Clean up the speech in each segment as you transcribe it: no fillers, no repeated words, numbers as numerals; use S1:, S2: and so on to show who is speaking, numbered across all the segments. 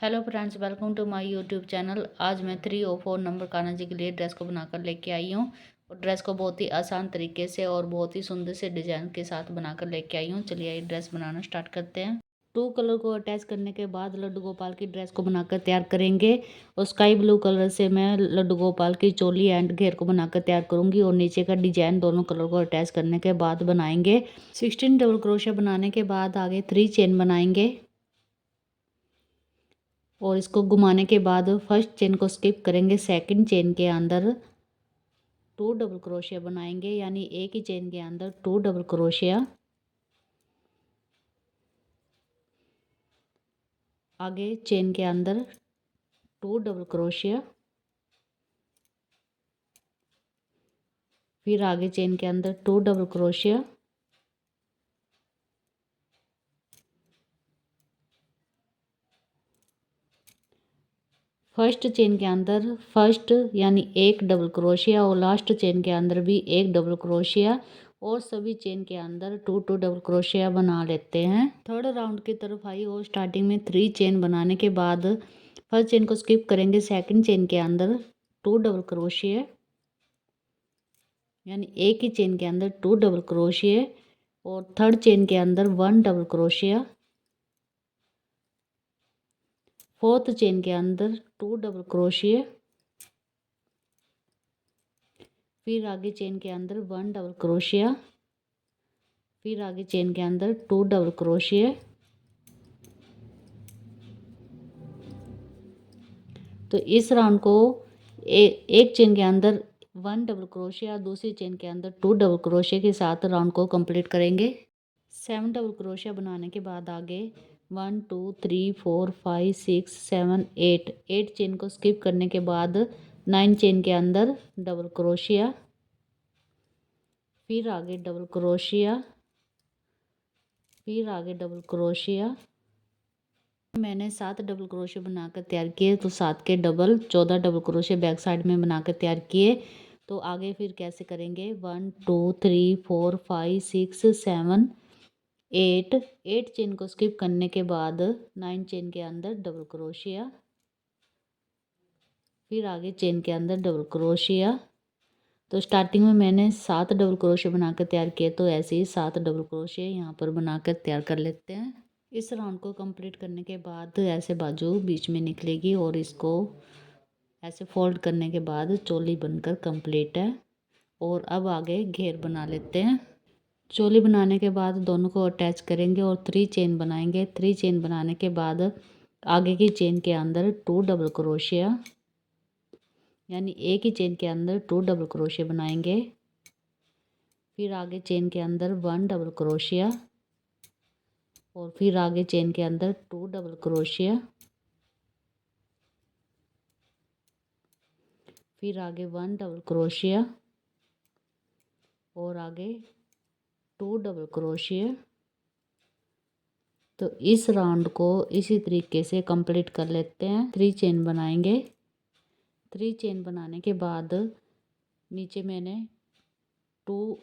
S1: Hello friends, welcome to my YouTube channel. आज मैं 3 और 4 नंबर कान्हा जी के लिए ड्रेस को बनाकर लेके आई हूँ और ड्रेस को बहुत ही आसान तरीके से और बहुत ही सुंदर से डिजाइन के साथ बनाकर लेके आई हूँ। चलिए ये ड्रेस बनाना स्टार्ट करते हैं। 2 कलर को अटैच करने के बाद लड्डू गोपाल की ड्रेस को बनाकर तैयार करेंगे और स्काई ब्लू कलर से मैं लड्डू गोपाल की चोली एंड घेर को बनाकर तैयार करूंगी और नीचे का डिजाइन दोनों कलर को अटैच करने के बाद बनाएंगे। 16 डबल क्रोशिया बनाने के बाद आगे 3 चेन बनाएंगे और इसको घुमाने के बाद फर्स्ट चेन को स्किप करेंगे। सेकंड चेन के अंदर 2 डबल क्रोशिया बनाएंगे, यानी एक ही चेन के अंदर 2 डबल क्रोशिया। आगे चेन के अंदर 2 डबल क्रोशिया, फिर आगे चेन के अंदर 2 डबल क्रोशिया, फर्स्ट चेन के अंदर फर्स्ट यानी एक डबल क्रोशिया और लास्ट चेन के अंदर भी एक डबल क्रोशिया और सभी चेन के अंदर 2 डबल क्रोशिया बना लेते हैं। थर्ड राउंड की तरफ आई और स्टार्टिंग में 3 चेन बनाने के बाद फर्स्ट चेन को स्किप करेंगे। सेकंड चेन के अंदर 2 डबल क्रोशिया, यानी एक ही चेन के अंदर 2 डबल क्रोशिया और थर्ड चेन के अंदर 1 डबल क्रोशिया। फोर्थ चेन के अंदर 2 डबल क्रोशिया, फिर आगे चेन के अंदर 1 डबल क्रोशिया, फिर आगे चेन के अंदर 2 डबल क्रोशिया। तो इस राउंड को एक चेन के अंदर 1 डबल क्रोशिया, दूसरी चेन के अंदर 2 डबल क्रोशिया के साथ राउंड को कंप्लीट करेंगे। 7 डबल क्रोशिया बनाने के बाद आगे 1 2 3 4 5 6 7 8 चेन को स्किप करने के बाद 9 चेन के अंदर डबल क्रोशिया, फिर आगे डबल क्रोशिया, फिर आगे डबल क्रोशिया। मैंने 7 डबल क्रोशिया बनाकर तैयार किए, तो 7 के double 14 double crochet back side में बनाकर तैयार किए। तो आगे फिर कैसे करेंगे, 1 2 3 4 5 6 7 8 चेन को स्किप करने के बाद 9 चेन के अंदर डबल क्रोशिया, फिर आगे चेन के अंदर डबल क्रोशिया। तो स्टार्टिंग में मैंने 7 डबल क्रोशिया बनाकर तैयार किए, तो ऐसे ही 7 डबल क्रोशिया यहाँ पर बनाकर तैयार कर लेते हैं। इस राउंड को कंप्लीट करने के बाद ऐसे बाजू बीच में निकलेगी और इसको ऐसे फोल्ड करने के बाद चोली बनकर कंप्लीट है। और अब आगे घेर बना लेते हैं। चोली बनाने के बाद दोनों को अटैच करेंगे और 3 चेन बनाएंगे। 3 चेन बनाने के बाद आगे की चेन के अंदर 2 डबल क्रोशिया, यानी एक ही चेन के अंदर 2 डबल क्रोशिया बनाएंगे। फिर आगे चेन के अंदर 1 डबल क्रोशिया और फिर आगे चेन के अंदर 2 डबल क्रोशिया, फिर आगे 1 डबल क्रोशिया और आगे 2 डबल क्रोशिया। तो इस राउंड को इसी तरीके से कंप्लीट कर लेते हैं। 3 चेन बनाएंगे। 3 चेन बनाने के बाद नीचे मैंने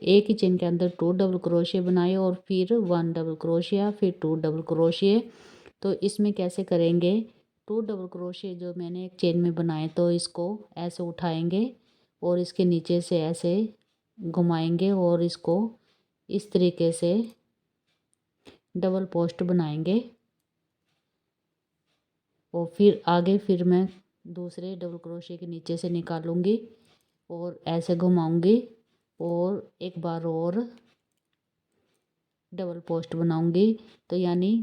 S1: एक ही चेन के अंदर 2 डबल क्रोशिया बनाए और फिर 1 डबल क्रोशिया, फिर 2 डबल क्रोशिया। तो इसमें कैसे करेंगे, 2 डबल क्रोशिया जो मैंने एक चेन में बनाए, तो इसको ऐसे उठाएंगे और इसके नीचे से ऐसे घुमाएंगे और इसको इस तरीके से डबल पोस्ट बनाएंगे। और फिर आगे फिर मैं दूसरे डबल क्रोशिया के नीचे से निकालूंगी और ऐसे घुमाऊंगी और एक बार और डबल पोस्ट बनाऊंगी। तो यानी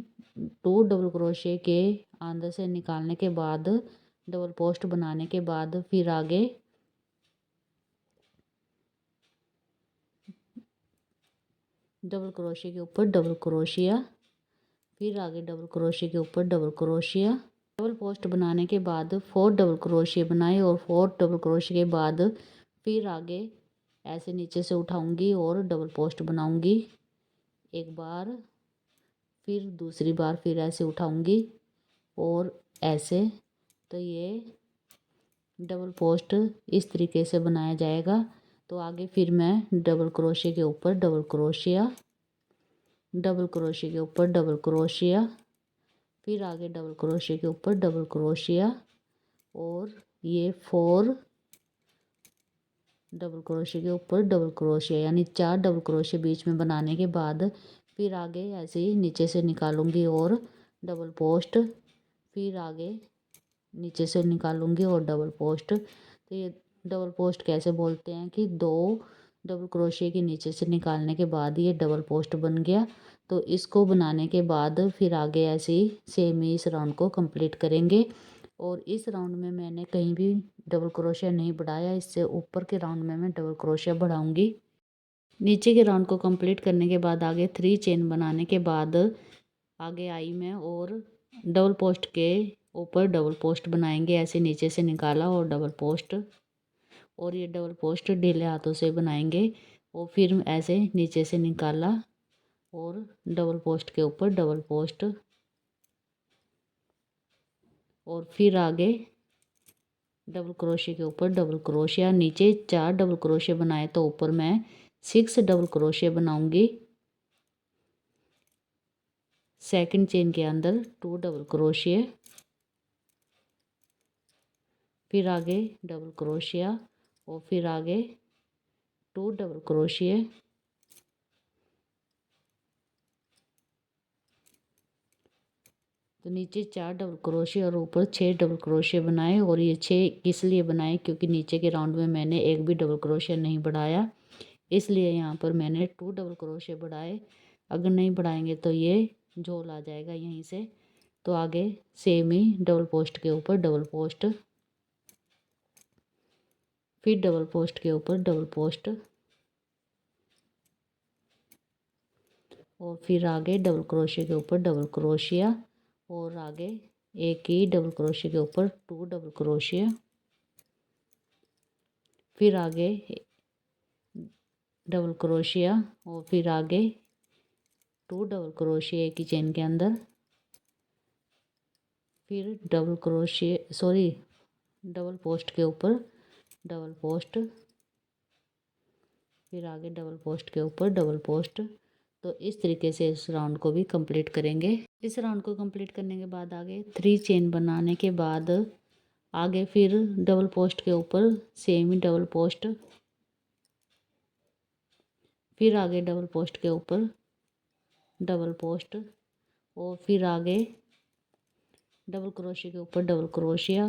S1: 2 डबल क्रोशिया के अंदर से निकालने के बाद डबल पोस्ट बनाने के बाद फिर आगे डबल क्रोशिया के ऊपर डबल क्रोशिया, फिर आगे डबल क्रोशिया के ऊपर डबल क्रोशिया। डबल पोस्ट बनाने के बाद 4 डबल क्रोशिया बनाए और 4 डबल क्रोशिया के बाद फिर आगे ऐसे नीचे से उठाऊंगी और डबल पोस्ट बनाऊंगी एक बार, फिर दूसरी बार फिर ऐसे उठाऊंगी और ऐसे। तो ये डबल पोस्ट इस तरीके से बनाया जाएगा। तो आगे फिर मैं डबल क्रोशिया के ऊपर डबल क्रोशिया, डबल क्रोशिया के ऊपर डबल क्रोशिया, फिर आगे डबल क्रोशिया के ऊपर डबल क्रोशिया और ये 4 डबल क्रोशिया के ऊपर डबल क्रोशिया, यानी 4 डबल क्रोशिया बीच में बनाने के बाद फिर आगे ऐसे ही नीचे से निकालूंगी और डबल पोस्ट, फिर आगे नीचे से निकालूंगी और डबल पोस्ट। तो ये डबल पोस्ट कैसे बोलते हैं कि 2 डबल क्रोशिया के नीचे से निकालने के बाद ये डबल पोस्ट बन गया। तो इसको बनाने के बाद फिर आगे ऐसे ही सेम ही इस राउंड को कंप्लीट करेंगे। और इस राउंड में मैंने कहीं भी डबल क्रोशिया नहीं बढ़ाया, इससे ऊपर के राउंड में मैं डबल क्रोशिया बढ़ाऊंगी। नीचे के राउंड को कंप्लीट करने के बाद आगे 3 चेन बनाने के बाद आगे आई मैं और डबल पोस्ट के ऊपर डबल पोस्ट बनाएंगे। ऐसे नीचे से निकाला और डबल पोस्ट, और ये डबल पोस्ट ढीले हाथों से बनाएंगे। और फिर ऐसे नीचे से निकाला और डबल पोस्ट के ऊपर डबल पोस्ट, और फिर आगे डबल क्रोशिया के ऊपर डबल क्रोशिया। नीचे 4 डबल क्रोशिया बनाए तो ऊपर मैं 6 डबल क्रोशिया बनाऊंगी। सेकंड चेन के अंदर 2 डबल क्रोशिया, फिर आगे डबल क्रोशिया और फिर आगे 2 डबल क्रोशिया, तो नीचे 4 डबल क्रोशिया और ऊपर 6 डबल क्रोशिया बनाए। और ये 6 इसलिए बनाए क्योंकि नीचे के राउंड में मैंने एक भी डबल क्रोशिया नहीं बढ़ाया, इसलिए यहाँ पर मैंने 2 डबल क्रोशिया बढ़ाए। अगर नहीं बढ़ाएंगे तो ये झोल आ जाएगा यहीं से। तो आगे सेम ही डबल पोस्ट के ऊपर डबल पोस्ट, फिर डबल पोस्ट के ऊपर डबल पोस्ट, और फिर आगे डबल क्रोशिया के ऊपर डबल क्रोशिया, और आगे एक ही डबल क्रोशिया के ऊपर 2 डबल क्रोशिया, फिर आगे डबल क्रोशिया और फिर आगे 2 डबल क्रोशिया एक ही चेन के अंदर, फिर डबल क्रोशिया डबल पोस्ट के ऊपर डबल पोस्ट, फिर आगे डबल पोस्ट के ऊपर डबल पोस्ट। तो इस तरीके से इस राउंड को भी कंप्लीट करेंगे। इस राउंड को कंप्लीट करने के बाद आगे 3 चेन बनाने के बाद आगे फिर डबल पोस्ट के ऊपर सेम ही डबल पोस्ट, फिर आगे डबल पोस्ट के ऊपर डबल पोस्ट, और फिर आगे डबल क्रोशिया के ऊपर डबल क्रोशिया,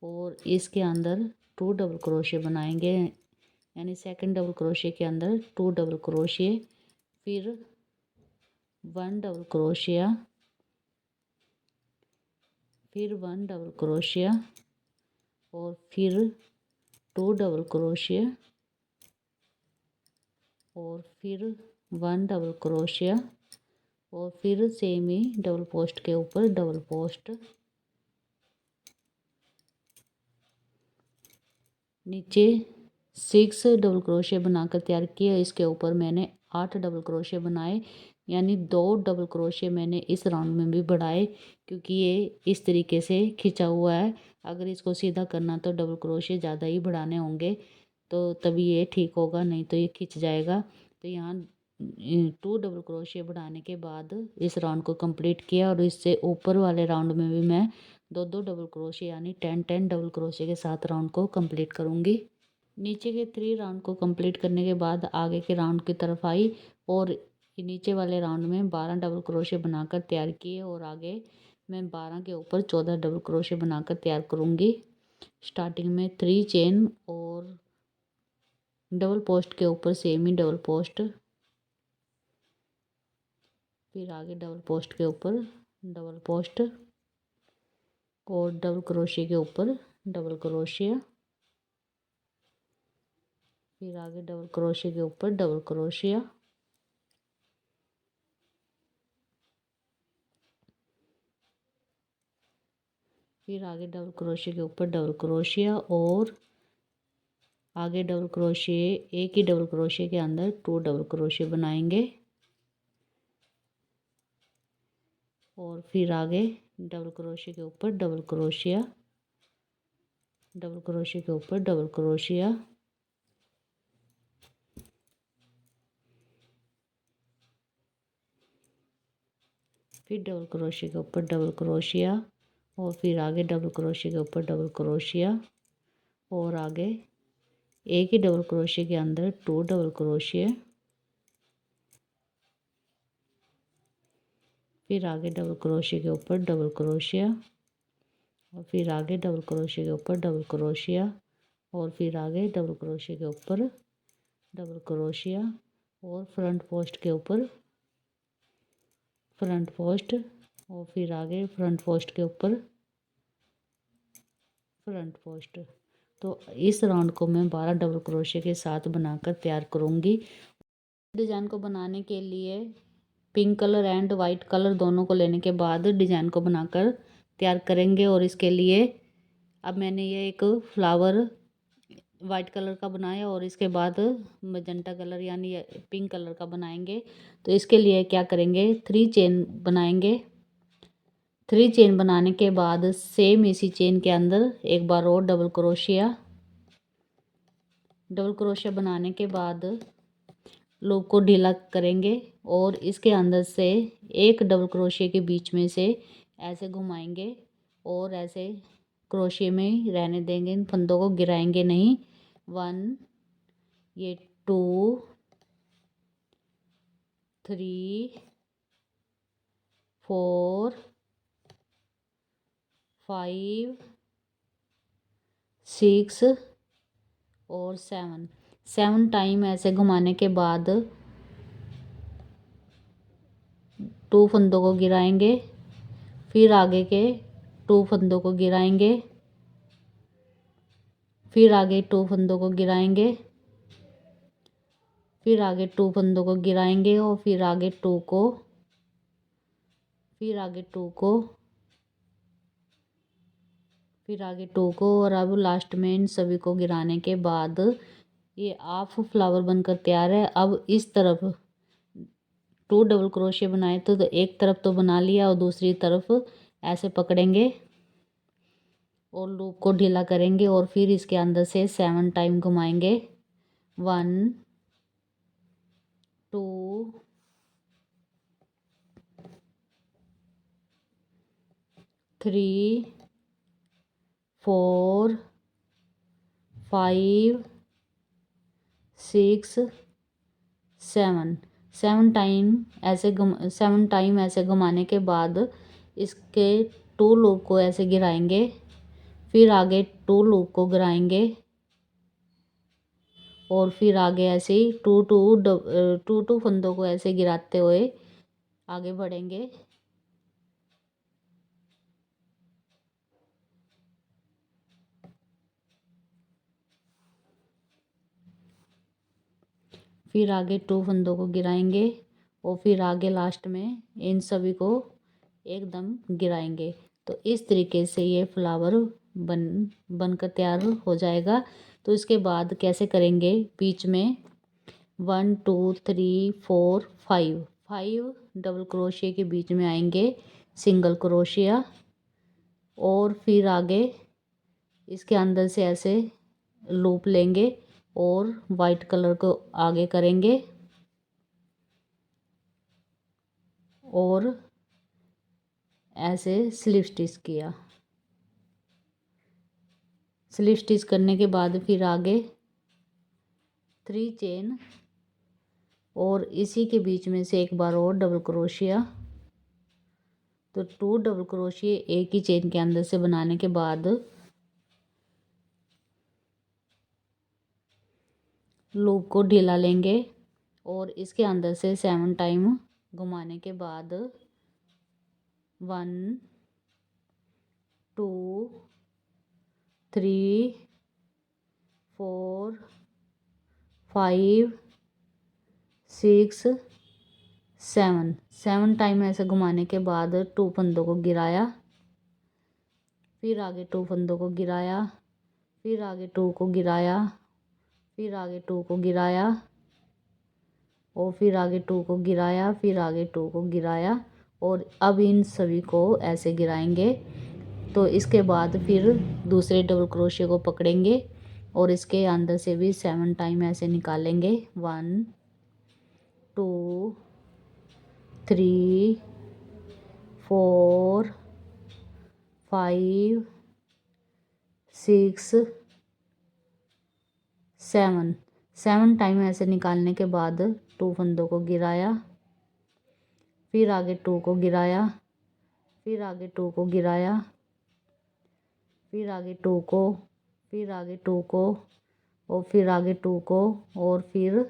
S1: और इसके अंदर 2 डबल क्रोशिया बनाएंगे, यानी सेकंड डबल क्रोशिया के अंदर 2 डबल क्रोशिया, फिर 1 डबल क्रोशिया, फिर 1 डबल क्रोशिया, और फिर 2 डबल क्रोशिया, और फिर 1 डबल क्रोशिया, और फिर सेम ही डबल पोस्ट के ऊपर डबल पोस्ट। नीचे 6 डबल क्रोशिया बनाकर तैयार किया। इसके ऊपर मैंने 8 डबल क्रोशिया बनाए, यानी 2 डबल क्रोशिया मैंने इस राउंड में भी बढ़ाए, क्योंकि ये इस तरीके से खिंचा हुआ है। अगर इसको सीधा करना तो डबल क्रोशिया ज़्यादा ही बढ़ाने होंगे, तो तभी ये ठीक होगा, नहीं तो ये खिंच जाएगा। तो यहाँ 2 डबल क्रोशिया बढ़ाने के बाद इस राउंड को कंप्लीट किया, और इससे ऊपर वाले राउंड में भी मैं 2 डबल क्रोशिया यानी 10 डबल क्रोशिया के साथ राउंड को कंप्लीट करूँगी। नीचे के 3 राउंड को कंप्लीट करने के बाद आगे के राउंड की तरफ आई, और नीचे वाले राउंड में 12 डबल क्रोशिया बनाकर तैयार किए, और आगे मैं 12 के ऊपर 14 डबल क्रोशिया बनाकर तैयार करूँगी। स्टार्टिंग में 3 चेन और डबल पोस्ट के ऊपर सेम ही डबल पोस्ट, फिर आगे डबल पोस्ट के ऊपर डबल पोस्ट, और डबल क्रोशिया के ऊपर डबल क्रोशिया, फिर आगे डबल क्रोशिया के ऊपर डबल क्रोशिया, फिर आगे डबल क्रोशिया के ऊपर डबल क्रोशिया, और आगे डबल क्रोशिया एक ही डबल क्रोशिया के अंदर 2 डबल क्रोशिया बनाएंगे, और फिर आगे डबल क्रोशिया के ऊपर डबल क्रोशिया, डबल क्रोशिया के ऊपर डबल क्रोशिया, फिर डबल क्रोशिया के ऊपर डबल क्रोशिया और फिर आगे डबल क्रोशिया के ऊपर डबल क्रोशिया और आगे एक ही डबल क्रोशिया के अंदर 2 डबल क्रोशिया, फिर आगे डबल क्रोशिया के ऊपर डबल क्रोशिया और फिर आगे डबल क्रोशिया के ऊपर डबल क्रोशिया और फिर आगे डबल क्रोशिया के ऊपर डबल क्रोशिया और फ्रंट पोस्ट के ऊपर फ्रंट पोस्ट और फिर आगे फ्रंट पोस्ट के ऊपर फ्रंट पोस्ट। तो इस राउंड को मैं 12 डबल क्रोशिया के साथ बनाकर तैयार करूँगी। डिज़ाइन को बनाने के लिए pink colour and white colour दोनों को लेने के बाद डिज़ाइन को बनाकर तैयार करेंगे। और इसके लिए अब मैंने ये एक फ्लावर वाइट कलर का बनाया और इसके बाद मजेंटा कलर यानी पिंक कलर का बनाएंगे। तो इसके लिए क्या करेंगे, 3 चेन बनाएंगे। 3 चेन बनाने के बाद सेम इसी चेन के अंदर एक बार और डबल क्रोशिया बनाने के बाद लूप को ढीला करेंगे और इसके अंदर से एक डबल क्रोशिया के बीच में से ऐसे घुमाएंगे और ऐसे क्रोशिया में रहने देंगे, इन फंदों को गिराएंगे नहीं। 1 ये 2 3 4 5 6 और 7 टाइम ऐसे घुमाने के बाद 2 फंदों को गिराएंगे, फिर आगे के 2 फंदों को गिराएंगे, फिर आगे 2 फंदों को गिराएंगे, फिर आगे 2 फंदों को गिराएंगे और फिर आगे 2 को, फिर आगे 2 को, फिर आगे 2 को और अब लास्ट में इन सभी को गिराने के बाद ये हाफ फ्लावर बनकर तैयार है। अब इस तरफ 2 डबल क्रोशिया बनाए तो एक तरफ तो बना लिया और दूसरी तरफ ऐसे पकड़ेंगे और लूप को ढीला करेंगे और फिर इसके अंदर से 7 टाइम घुमाएंगे। 1 2 3 4 5 6 7 टाइम ऐसे घुमाने के बाद इसके 2 लूप को ऐसे गिराएंगे, फिर आगे 2 लूप को गिराएंगे और फिर आगे ऐसे ही 2 फंदों को ऐसे गिराते हुए आगे बढ़ेंगे। फिर आगे 2 फंदों को गिराएंगे और फिर आगे लास्ट में इन सभी को एकदम गिराएंगे। तो इस तरीके से ये फ्लावर बनकर तैयार हो जाएगा। तो इसके बाद कैसे करेंगे, बीच में 1 2 3 4 5 डबल क्रोशिया के बीच में आएंगे सिंगल क्रोशिया और फिर आगे इसके अंदर से ऐसे लूप लेंगे और वाइट कलर को आगे करेंगे और ऐसे स्लिप स्टिच किया। स्लिप स्टिच करने के बाद फिर आगे 3 चेन और इसी के बीच में से एक बार और डबल क्रोशिया। तो 2 डबल क्रोशिया एक ही चेन के अंदर से बनाने के बाद लूप को ढीला लेंगे और इसके अंदर से 7 टाइम घुमाने के बाद 1 2 3 4 5 6 7 टाइम ऐसे घुमाने के बाद 2 फंदों को गिराया, फिर आगे 2 फंदों को गिराया, फिर आगे 2 को गिराया, फिर आगे 2 को गिराया और फिर आगे 2 को गिराया, फिर आगे 2 को गिराया और अब इन सभी को ऐसे गिराएंगे। तो इसके बाद फिर दूसरे डबल क्रोशिया को पकड़ेंगे और इसके अंदर से भी 7 टाइम ऐसे निकालेंगे। 1 2 3 4 5 6 7 टाइम ऐसे निकालने के बाद 2 फंदों को गिराया, फिर आगे 2 को गिराया, फिर आगे 2 को गिराया, फिर आगे 2 को, फिर आगे 2 को और फिर आगे 2 को और फिर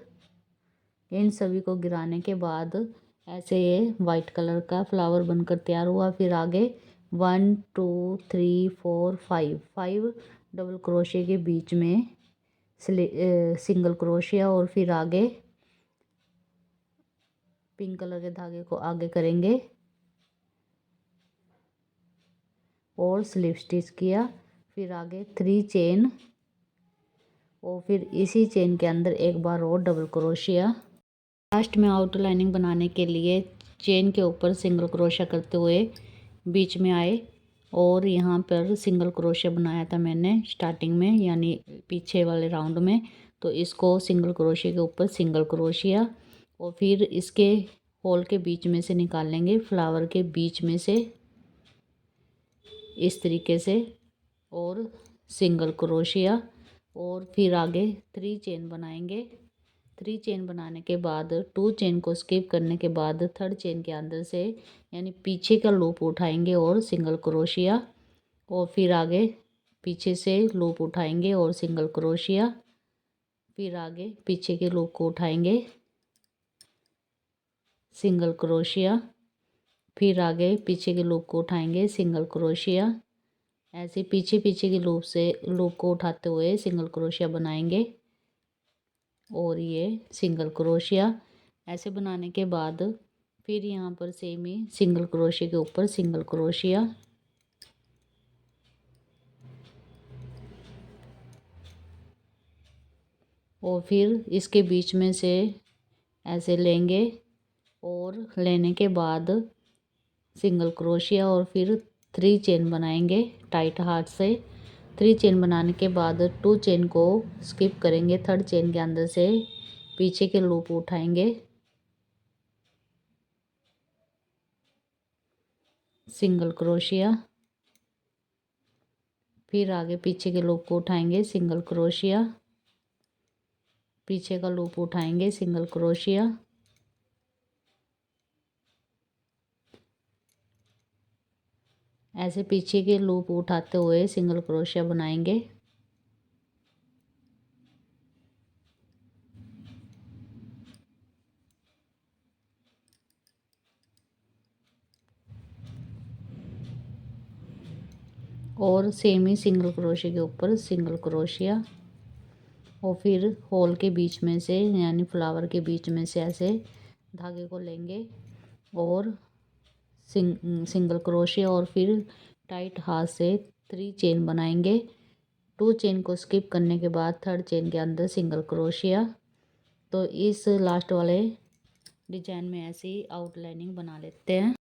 S1: इन सभी को गिराने के बाद ऐसे ये वाइट कलर का फ्लावर बनकर तैयार हुआ। फिर आगे 1 2 3 4 5 डबल क्रोशिया के बीच में सिंगल क्रोशिया और फिर आगे पिंक कलर के धागे को आगे करेंगे और स्लिप स्टिच किया। फिर आगे 3 चेन और फिर इसी चेन के अंदर एक बार और डबल क्रोशिया। लास्ट में आउटर लाइनिंग बनाने के लिए चेन के ऊपर सिंगल क्रोशिया करते हुए बीच में आए और यहाँ पर सिंगल क्रोशिया बनाया था मैंने स्टार्टिंग में, यानी पीछे वाले राउंड में। तो इसको सिंगल क्रोशिया के ऊपर सिंगल क्रोशिया और फिर इसके होल के बीच में से निकाल लेंगे, फ्लावर के बीच में से इस तरीके से और सिंगल क्रोशिया और फिर आगे 3 चेन बनाएंगे। 3 चेन बनाने के बाद 2 चेन को स्किप करने के बाद 3rd चेन के अंदर से यानी पीछे का लूप उठाएंगे और सिंगल क्रोशिया और फिर आगे पीछे से लूप उठाएंगे और सिंगल क्रोशिया, फिर आगे पीछे के लूप को उठाएंगे सिंगल क्रोशिया, फिर आगे पीछे के लूप को उठाएंगे सिंगल क्रोशिया। ऐसे पीछे के लूप को उठाते हुए सिंगल क्रोशिया बनाएंगे और ये सिंगल क्रोशिया। ऐसे बनाने के बाद फिर यहाँ पर सेम ही सिंगल क्रोशिया के ऊपर सिंगल क्रोशिया और फिर इसके बीच में से ऐसे लेंगे और लेने के बाद सिंगल क्रोशिया और फिर 3 चेन बनाएंगे टाइट हाथ से। 3 चेन बनाने के बाद 2 चेन को स्किप करेंगे, 3rd चेन के अंदर से पीछे के लूप उठाएंगे सिंगल क्रोशिया, फिर आगे पीछे के लूप को उठाएंगे सिंगल क्रोशिया, पीछे का लूप उठाएंगे सिंगल क्रोशिया, ऐसे पीछे के लूप उठाते हुए सिंगल क्रोशिया बनाएंगे और सेम ही सिंगल क्रोशिया के ऊपर सिंगल क्रोशिया और फिर होल के बीच में से यानी फ्लावर के बीच में से ऐसे धागे को लेंगे और सिंगल क्रोशिया और फिर टाइट हाथ से 3 चेन बनाएंगे। 2 चेन को स्किप करने के बाद 3rd चेन के अंदर सिंगल क्रोशिया। तो इस लास्ट वाले डिजाइन में ऐसी आउटलाइनिंग बना लेते हैं।